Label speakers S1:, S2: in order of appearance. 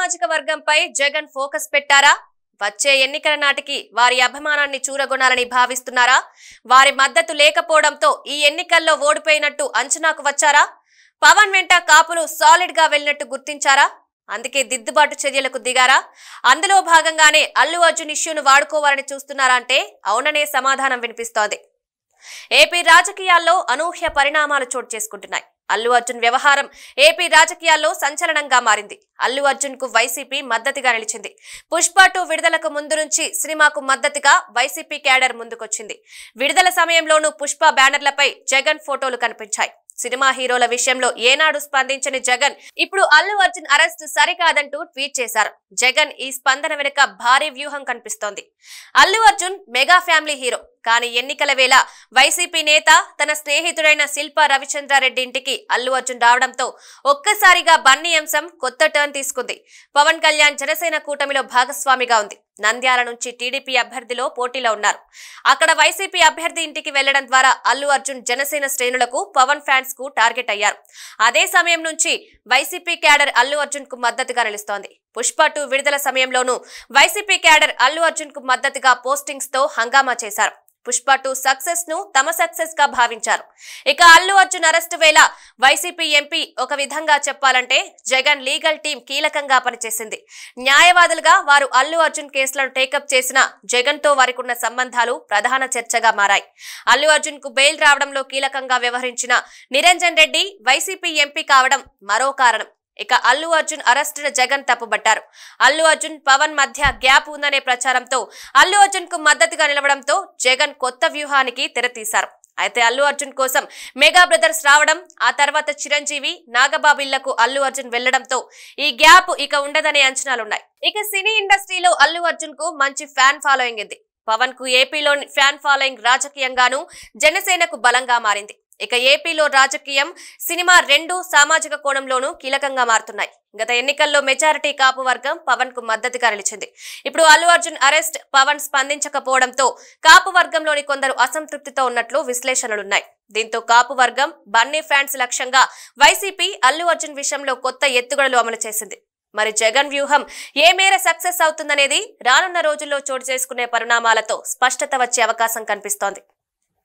S1: సామాజిక వర్గంపై జగన్ ఫోకస్ పెట్టారా? వచ్చే ఎన్నికల నాటికి వారి అభిమానాన్ని చూరగొనాలని భావిస్తున్నారా? వారి మద్దతు లేకపోవడంతో ఈ ఎన్నికల్లో ఓడిపోయినట్టు అంచనాకు వచ్చారా? పవన్ వెంట కాపులు సాలిడ్ గా వెళ్ళినట్టు గుర్తించారా? అందుకే దిద్దుబాటు చర్యలకు దిగారా? అందులో భాగంగానే అల్లు అర్జున్ ఇష్యూను వాడుకోవాలని చూస్తున్నారా అంటే అవుననే సమాధానం వినిపిస్తోంది. ఏపీ రాజకీయాల్లో అనూహ్య పరిణామాలు చోటు చేసుకుంటున్నాయి. అల్లు అర్జున్ వ్యవహారం ఏపీ రాజకీయాల్లో సంచలనంగా మారింది. అల్లు అర్జున్ కు వైసీపీ మద్దతుగా నిలిచింది. పుష్ప 2 విడుదలకు ముందు నుంచి సినిమాకు మద్దతుగా వైసీపీ క్యాడర్ ముందుకొచ్చింది. విడుదల సమయంలోనూ పుష్ప బ్యానర్లపై జగన్ ఫోటోలు కనిపించాయి. సినిమా హీరోల విషయంలో ఏనాడు స్పందించని జగన్ ఇప్పుడు అల్లు అర్జున్ అరెస్ట్ సరికాదంటూ ట్వీట్ చేశారు. జగన్ ఈ స్పందన వెనుక భారీ వ్యూహం కనిపిస్తోంది. Allu Arjun mega family hero. కానీ ఎన్నికల వేళ వైసీపీ నేత తన స్నేహితుడైన శిల్పా రవిచంద్రారెడ్డి ఇంటికి అల్లు అర్జున్ రావడంతో ఒక్కసారిగా బన్నీ అంశం కొత్త టర్న్ తీసుకుంది. పవన్ కళ్యాణ్ జనసేన కూటమిలో భాగస్వామిగా ఉంది. నంద్యాల నుంచి టీడీపీ అభ్యర్థిలో పోటీలో ఉన్నారు. అక్కడ వైసీపీ అభ్యర్థి ఇంటికి వెళ్లడం ద్వారా అల్లు అర్జున్ జనసేన శ్రేణులకు, పవన్ ఫ్యాన్స్ కు టార్గెట్ అయ్యారు. అదే సమయం నుంచి వైసీపీ క్యాడర్ అల్లు అర్జున్ కు మద్దతుగా నిలుస్తోంది. పుష్ప 2 విడుదల సమయంలోనూ వైసీపీ క్యాడర్ అల్లు అర్జున్ కు మద్దతుగా పోస్టింగ్స్ తో హంగామా చేశారు. పుష్ప 2 సక్సెస్ ను తమ సక్సెస్ గా భావించారు. ఇక అల్లు అర్జున్ అరెస్టు వేళ వైసీపీ ఎంపీ ఒక విధంగా చెప్పాలంటే జగన్ లీగల్ టీం కీలకంగా పనిచేసింది. న్యాయవాదులుగా వారు అల్లు అర్జున్ కేసులను టేకప్ చేసిన జగన్ తో వారికి ఉన్న సంబంధాలు ప్రధాన చర్చగా మారాయి. అల్లు అర్జున్ కు బెయిల్ రావడంలో కీలకంగా వ్యవహరించిన నిరంజన్ రెడ్డి వైసీపీ ఎంపీ కావడం మరో కారణం. ఇక అల్లు అర్జున్ అరెస్టును జగన్ తప్పుబట్టారు. అల్లు అర్జున్ పవన్ మధ్య గ్యాప్ ఉందనే ప్రచారంతో అల్లు అర్జున్ కు మద్దతుగా నిలవడంతో జగన్ కొత్త వ్యూహానికి తెరతీశారు. అయితే అల్లు అర్జున్ కోసం మెగా బ్రదర్స్ రావడం, ఆ తర్వాత చిరంజీవి, నాగబాబు ఇళ్లకు అల్లు అర్జున్ వెళ్లడంతో ఈ గ్యాప్ ఇక ఉండదనే అంచనాలున్నాయి. ఇక సినీ ఇండస్ట్రీలో అల్లు అర్జున్ కు మంచి ఫ్యాన్ ఫాలోయింగ్ ఉంది. పవన్ కు ఏపీలో ఫ్యాన్ ఫాలోయింగ్ రాజకీయంగానూ జనసేనకు బలంగా మారింది. ఇక ఏపీలో రాజకీయం, సినిమా రెండూ సామాజిక కోణంలోనూ కీలకంగా మారుతున్నాయి. గత ఎన్నికల్లో మెజారిటీ కాపు వర్గం పవన్ కు మద్దతుగా నిలిచింది. ఇప్పుడు అల్లు అర్జున్ అరెస్ట్, పవన్ స్పందించకపోవడంతో కాపు వర్గంలోని కొందరు అసంతృప్తితో ఉన్నట్లు విశ్లేషణలున్నాయి. దీంతో కాపు వర్గం, బన్నీ ఫ్యాన్స్ లక్ష్యంగా వైసీపీ అల్లు అర్జున్ విషయంలో కొత్త ఎత్తుగడలు అమలు చేసింది. మరి జగన్ వ్యూహం ఏ మేర సక్సెస్ అవుతుందనేది రానున్న రోజుల్లో చోటు చేసుకునే పరిణామాలతో స్పష్టత వచ్చే అవకాశం కనిపిస్తోంది.